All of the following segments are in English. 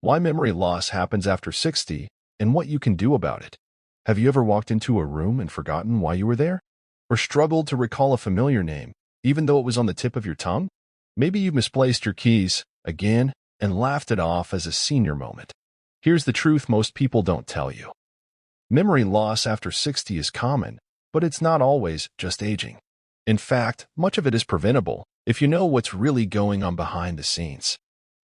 why memory loss happens after 60, and what you can do about it. Have you ever walked into a room and forgotten why you were there? Or struggled to recall a familiar name, even though it was on the tip of your tongue? Maybe you misplaced your keys, again, and laughed it off as a senior moment. Here's the truth most people don't tell you. Memory loss after 60 is common, but it's not always just aging. In fact, much of it is preventable if you know what's really going on behind the scenes.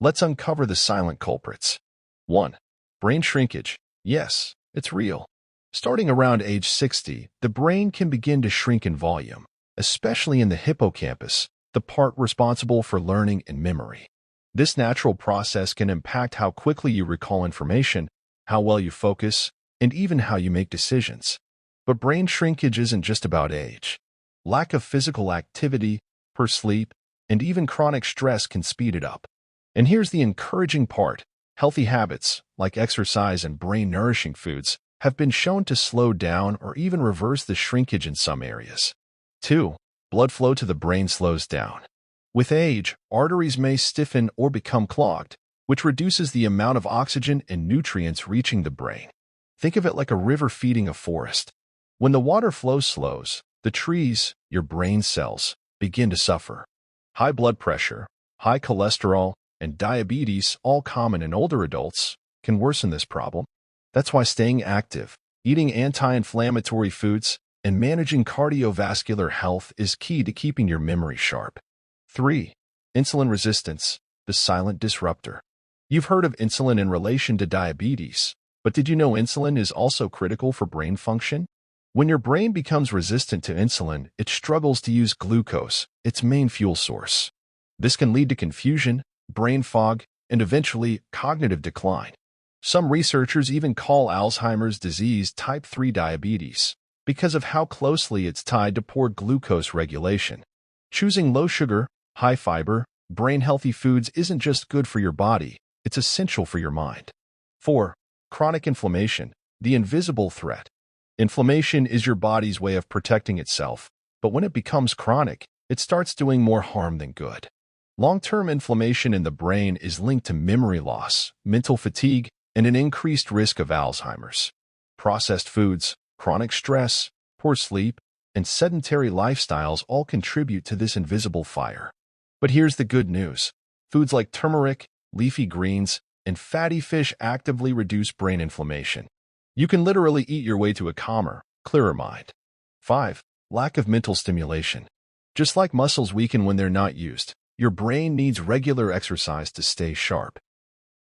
Let's uncover the silent culprits. 1. Brain shrinkage. Yes, it's real. Starting around age 60, the brain can begin to shrink in volume, especially in the hippocampus, the part responsible for learning and memory. This natural process can impact how quickly you recall information, how well you focus, and even how you make decisions. But brain shrinkage isn't just about age. Lack of physical activity, poor sleep, and even chronic stress can speed it up. And here's the encouraging part. Healthy habits, like exercise and brain-nourishing foods, have been shown to slow down or even reverse the shrinkage in some areas. 2. Blood flow to the brain slows down. With age, arteries may stiffen or become clogged, which reduces the amount of oxygen and nutrients reaching the brain. Think of it like a river feeding a forest. When the water flow slows, the trees, your brain cells, begin to suffer. High blood pressure, high cholesterol, and diabetes, all common in older adults, can worsen this problem. That's why staying active, eating anti-inflammatory foods, and managing cardiovascular health is key to keeping your memory sharp. 3. Insulin resistance, the silent disruptor. You've heard of insulin in relation to diabetes, but did you know insulin is also critical for brain function? When your brain becomes resistant to insulin, it struggles to use glucose, its main fuel source. This can lead to confusion, brain fog, and eventually cognitive decline. Some researchers even call Alzheimer's disease type 3 diabetes because of how closely it's tied to poor glucose regulation. Choosing low-sugar, high-fiber, brain-healthy foods isn't just good for your body, it's essential for your mind. 4. Chronic inflammation, the invisible threat. Inflammation is your body's way of protecting itself, but when it becomes chronic, it starts doing more harm than good. Long-term inflammation in the brain is linked to memory loss, mental fatigue, and an increased risk of Alzheimer's. Processed foods, chronic stress, poor sleep, and sedentary lifestyles all contribute to this invisible fire. But here's the good news. Foods like turmeric, leafy greens, and fatty fish actively reduce brain inflammation. You can literally eat your way to a calmer, clearer mind. 5. Lack of mental stimulation. Just like muscles weaken when they're not used, your brain needs regular exercise to stay sharp.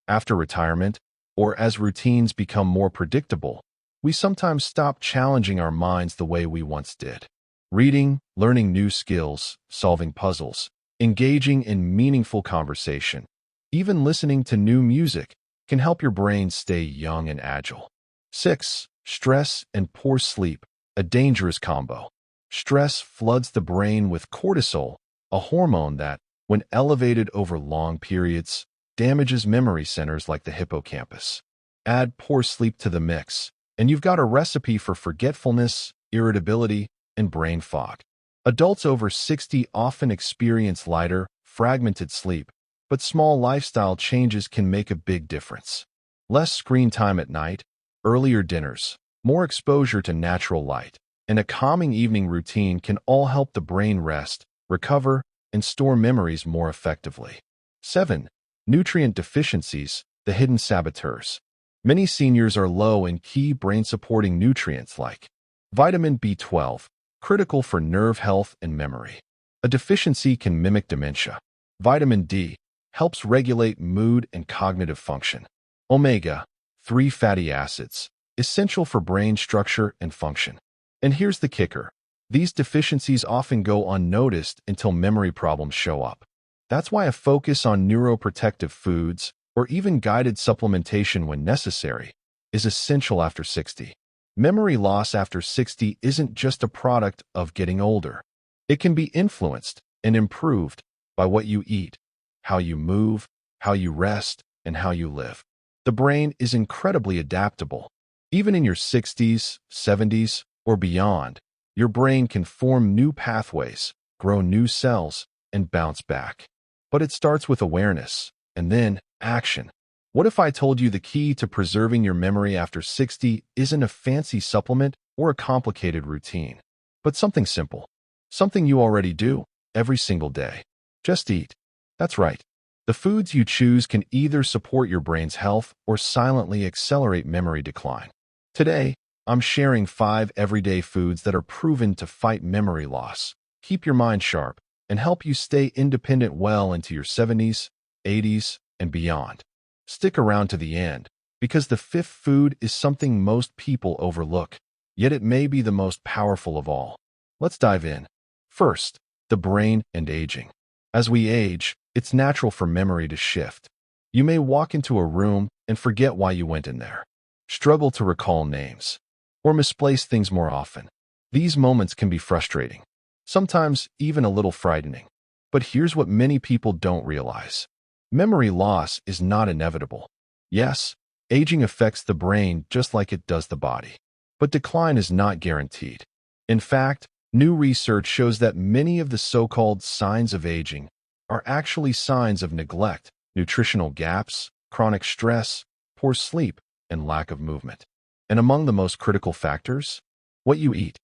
After retirement, or as routines become more predictable, we sometimes stop challenging our minds the way we once did. Reading, learning new skills, solving puzzles, engaging in meaningful conversation, even listening to new music can help your brain stay young and agile. 6. Stress and poor sleep, a dangerous combo. Stress floods the brain with cortisol, a hormone that, when elevated over long periods, damages memory centers like the hippocampus. Add poor sleep to the mix, and you've got a recipe for forgetfulness, irritability, and brain fog. Adults over 60 often experience lighter, fragmented sleep, but small lifestyle changes can make a big difference. Less screen time at night, earlier dinners, more exposure to natural light, and a calming evening routine can all help the brain rest, recover, and store memories more effectively. 7. Nutrient deficiencies, the hidden saboteurs. Many seniors are low in key brain-supporting nutrients like vitamin B12, critical for nerve health and memory. A deficiency can mimic dementia. Vitamin D helps regulate mood and cognitive function. Omega-3 fatty acids, essential for brain structure and function. And here's the kicker. These deficiencies often go unnoticed until memory problems show up. That's why a focus on neuroprotective foods, or even guided supplementation when necessary, is essential after 60. Memory loss after 60 isn't just a product of getting older. It can be influenced and improved by what you eat, how you move, how you rest, and how you live. The brain is incredibly adaptable. Even in your 60s, 70s, or beyond, your brain can form new pathways, grow new cells, and bounce back. But it starts with awareness, and then action. What if I told you the key to preserving your memory after 60 isn't a fancy supplement or a complicated routine, but something simple, something you already do every single day? Just eat. That's right. The foods you choose can either support your brain's health or silently accelerate memory decline. Today, I'm sharing 5 everyday foods that are proven to fight memory loss, keep your mind sharp, and help you stay independent well into your 70s, 80s, and beyond. Stick around to the end, because the fifth food is something most people overlook, yet it may be the most powerful of all. Let's dive in. First, the brain and aging. As we age, it's natural for memory to shift. You may walk into a room and forget why you went in there, struggle to recall names, or misplace things more often. These moments can be frustrating, sometimes even a little frightening. But here's what many people don't realize. Memory loss is not inevitable. Yes, aging affects the brain just like it does the body, but decline is not guaranteed. In fact, new research shows that many of the so-called signs of aging are actually signs of neglect, nutritional gaps, chronic stress, poor sleep, and lack of movement. And among the most critical factors, what you eat.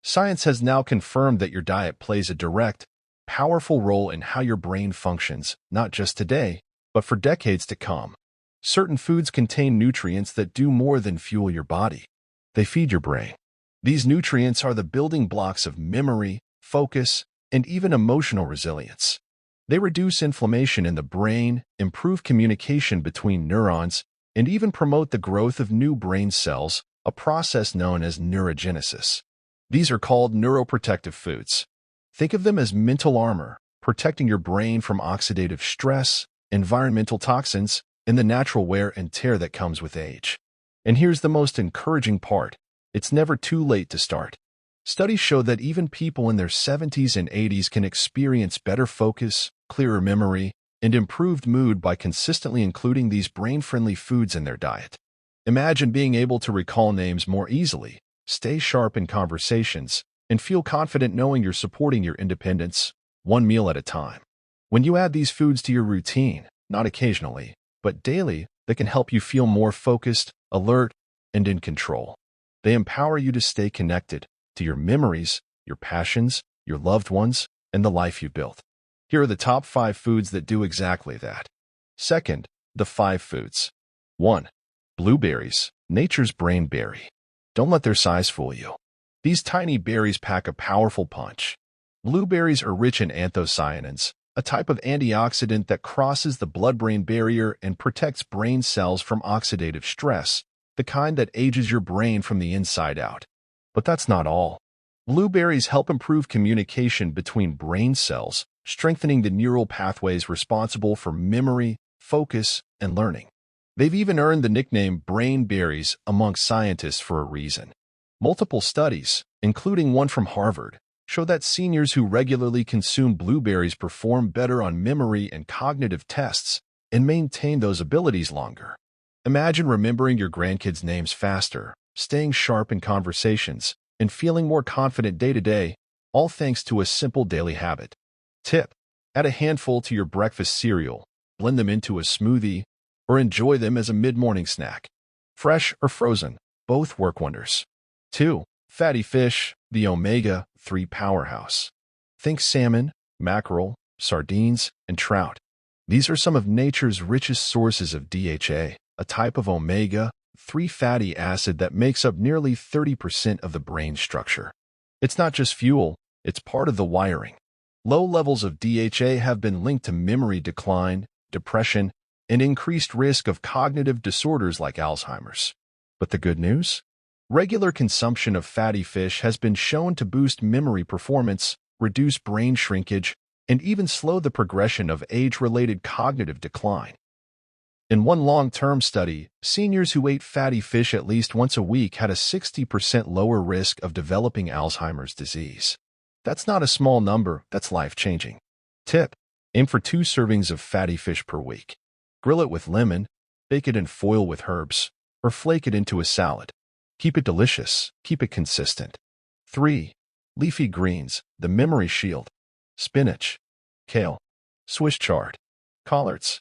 Science has now confirmed that your diet plays a direct, powerful role in how your brain functions, not just today, but for decades to come. Certain foods contain nutrients that do more than fuel your body. They feed your brain. These nutrients are the building blocks of memory, focus, and even emotional resilience. They reduce inflammation in the brain, improve communication between neurons, and even promote the growth of new brain cells, a process known as neurogenesis. These are called neuroprotective foods. Think of them as mental armor, protecting your brain from oxidative stress, environmental toxins, and the natural wear and tear that comes with age. And here's the most encouraging part. It's never too late to start. Studies show that even people in their 70s and 80s can experience better focus, clearer memory, and improved mood by consistently including these brain-friendly foods in their diet. Imagine being able to recall names more easily, stay sharp in conversations, and feel confident knowing you're supporting your independence, one meal at a time. When you add these foods to your routine, not occasionally, but daily, they can help you feel more focused, alert, and in control. They empower you to stay connected to your memories, your passions, your loved ones, and the life you built. Here are the top 5 foods that do exactly that. Second, the 5 foods. 1. Blueberries, nature's brain berry. Don't let their size fool you. These tiny berries pack a powerful punch. Blueberries are rich in anthocyanins, a type of antioxidant that crosses the blood-brain barrier and protects brain cells from oxidative stress, the kind that ages your brain from the inside out. But that's not all. Blueberries help improve communication between brain cells, strengthening the neural pathways responsible for memory, focus, and learning. They've even earned the nickname brain berries among scientists for a reason. Multiple studies, including one from Harvard, show that seniors who regularly consume blueberries perform better on memory and cognitive tests and maintain those abilities longer. Imagine remembering your grandkids' names faster, staying sharp in conversations, and feeling more confident day to day, all thanks to a simple daily habit. Tip: add a handful to your breakfast cereal, blend them into a smoothie, or enjoy them as a mid-morning snack. Fresh or frozen, both work wonders. 2. Fatty fish, the omega-3 powerhouse. Think salmon, mackerel, sardines, and trout. These are some of nature's richest sources of DHA, a type of omega-3 fatty acid that makes up nearly 30% of the brain structure. It's not just fuel, it's part of the wiring. Low levels of DHA have been linked to memory decline, depression, and increased risk of cognitive disorders like Alzheimer's. But the good news? Regular consumption of fatty fish has been shown to boost memory performance, reduce brain shrinkage, and even slow the progression of age-related cognitive decline. In one long-term study, seniors who ate fatty fish at least once a week had a 60% lower risk of developing Alzheimer's disease. That's not a small number, that's life-changing. Tip: aim for 2 servings of fatty fish per week. Grill it with lemon, bake it in foil with herbs, or flake it into a salad. Keep it delicious, keep it consistent. 3. Leafy greens, the memory shield. Spinach, kale, Swiss chard, collards.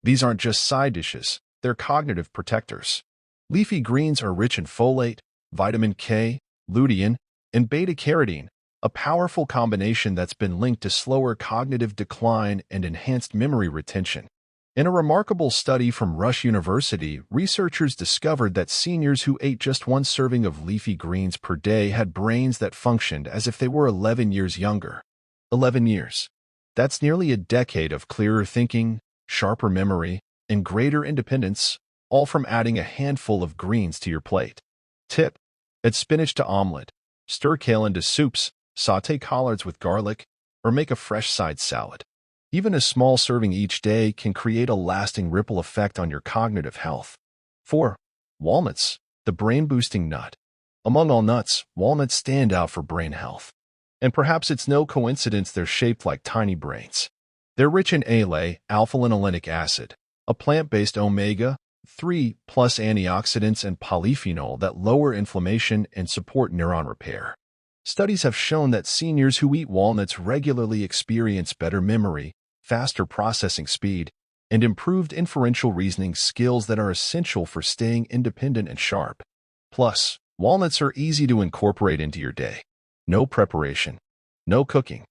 These aren't just side dishes, they're cognitive protectors. Leafy greens are rich in folate, vitamin K, lutein, and beta-carotene, a powerful combination that's been linked to slower cognitive decline and enhanced memory retention. In a remarkable study from Rush University, researchers discovered that seniors who ate just one serving of leafy greens per day had brains that functioned as if they were 11 years younger. 11 years. That's nearly a decade of clearer thinking, sharper memory, and greater independence, all from adding a handful of greens to your plate. Tip: add spinach to omelet, stir kale into soups, sauté collards with garlic, or make a fresh side salad. Even a small serving each day can create a lasting ripple effect on your cognitive health. 4. Walnuts, the brain-boosting nut. Among all nuts, walnuts stand out for brain health. And perhaps it's no coincidence they're shaped like tiny brains. They're rich in ALA, alpha-linolenic acid, a plant-based omega-3 plus antioxidants and polyphenol that lower inflammation and support neuron repair. Studies have shown that seniors who eat walnuts regularly experience better memory, faster processing speed, and improved inferential reasoning skills that are essential for staying independent and sharp. Plus, walnuts are easy to incorporate into your day. No preparation, no cooking.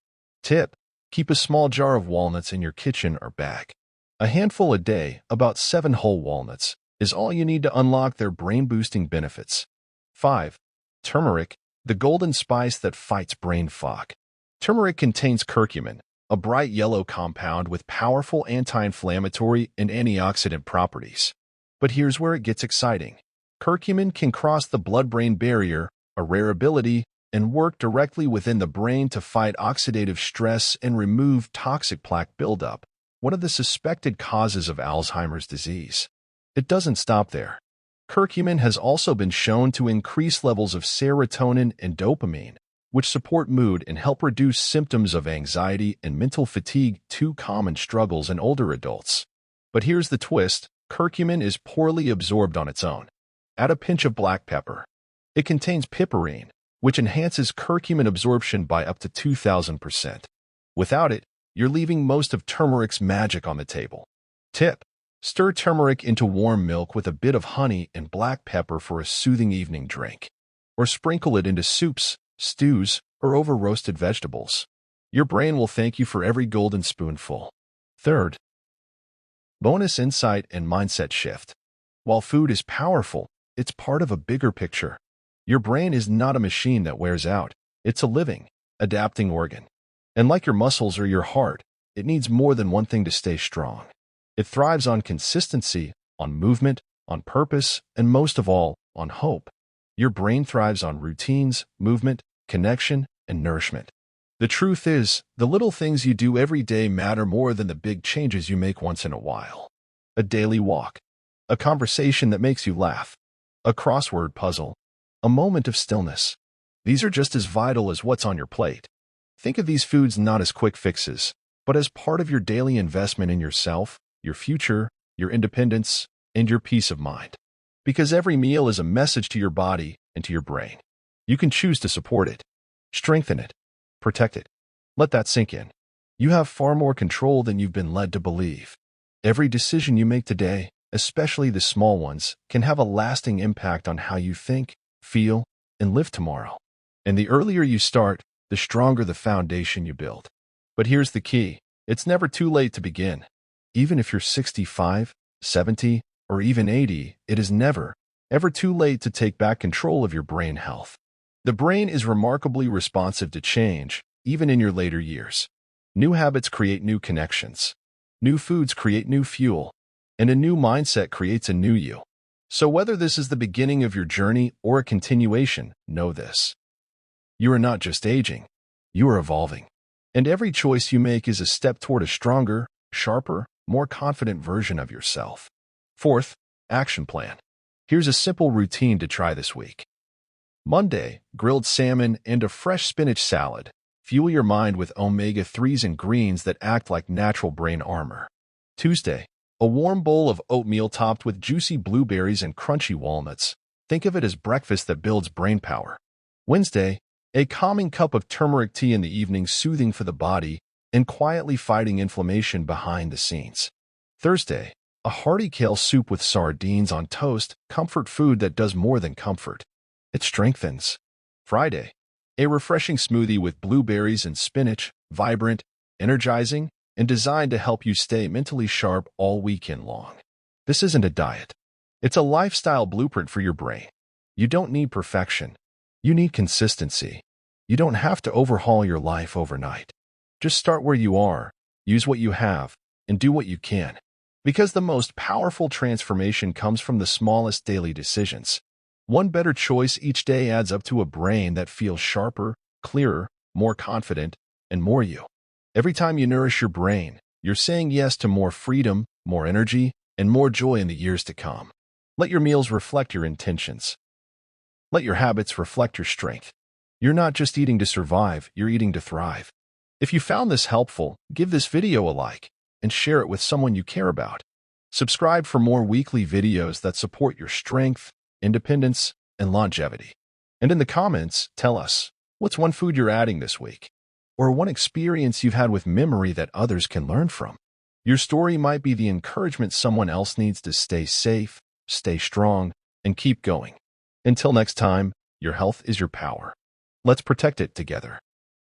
Tip: keep a small jar of walnuts in your kitchen or bag. A handful a day, about 7 whole walnuts, is all you need to unlock their brain-boosting benefits. 5. Turmeric, the golden spice that fights brain fog. Turmeric contains curcumin, a bright yellow compound with powerful anti-inflammatory and antioxidant properties. But here's where it gets exciting. Curcumin can cross the blood-brain barrier, a rare ability, and work directly within the brain to fight oxidative stress and remove toxic plaque buildup, one of the suspected causes of Alzheimer's disease. It doesn't stop there. Curcumin has also been shown to increase levels of serotonin and dopamine, which support mood and help reduce symptoms of anxiety and mental fatigue, two common struggles in older adults. But here's the twist: curcumin is poorly absorbed on its own. Add a pinch of black pepper. It contains piperine, which enhances curcumin absorption by up to 2,000%. Without it, you're leaving most of turmeric's magic on the table. Tip: stir turmeric into warm milk with a bit of honey and black pepper for a soothing evening drink. Or sprinkle it into soups, stews, or over roasted vegetables. Your brain will thank you for every golden spoonful. 3rd. Bonus insight and mindset shift. While food is powerful, it's part of a bigger picture. Your brain is not a machine that wears out. It's a living, adapting organ. And like your muscles or your heart, it needs more than one thing to stay strong. It thrives on consistency, on movement, on purpose, and most of all, on hope. Your brain thrives on routines, movement, connection, and nourishment. The truth is, the little things you do every day matter more than the big changes you make once in a while. A daily walk, a conversation that makes you laugh, a crossword puzzle, a moment of stillness. These are just as vital as what's on your plate. Think of these foods not as quick fixes, but as part of your daily investment in yourself, your future, your independence, and your peace of mind. Because every meal is a message to your body and to your brain. You can choose to support it, strengthen it, protect it. Let that sink in. You have far more control than you've been led to believe. Every decision you make today, especially the small ones, can have a lasting impact on how you think, feel, and live tomorrow. And the earlier you start, the stronger the foundation you build. But here's the key: it's never too late to begin. Even if you're 65, 70, or even 80, it is never, ever too late to take back control of your brain health. The brain is remarkably responsive to change, even in your later years. New habits create new connections. New foods create new fuel. And a new mindset creates a new you. So whether this is the beginning of your journey or a continuation, know this: you are not just aging, you are evolving. And every choice you make is a step toward a stronger, sharper, more confident version of yourself. 4th, action plan. Here's a simple routine to try this week. Monday, grilled salmon and a fresh spinach salad. Fuel your mind with omega-3s and greens that act like natural brain armor. Tuesday, a warm bowl of oatmeal topped with juicy blueberries and crunchy walnuts. Think of it as breakfast that builds brain power. Wednesday, a calming cup of turmeric tea in the evening, soothing for the body and quietly fighting inflammation behind the scenes. Thursday, A hearty kale soup with sardines on toast, comfort food that does more than comfort. It strengthens. Friday. A refreshing smoothie with blueberries and spinach, vibrant, energizing, and designed to help you stay mentally sharp all weekend long. This isn't a diet. It's a lifestyle blueprint for your brain. You don't need perfection. You need consistency. You don't have to overhaul your life overnight. Just start where you are, use what you have, and do what you can. Because the most powerful transformation comes from the smallest daily decisions. One better choice each day adds up to a brain that feels sharper, clearer, more confident, and more you. Every time you nourish your brain, you're saying yes to more freedom, more energy, and more joy in the years to come. Let your meals reflect your intentions. Let your habits reflect your strength. You're not just eating to survive, you're eating to thrive. If you found this helpful, give this video a like and share it with someone you care about. Subscribe for more weekly videos that support your strength, independence, and longevity. And in the comments, tell us, what's one food you're adding this week? Or one experience you've had with memory that others can learn from? Your story might be the encouragement someone else needs to stay safe, stay strong, and keep going. Until next time, your health is your power. Let's protect it together.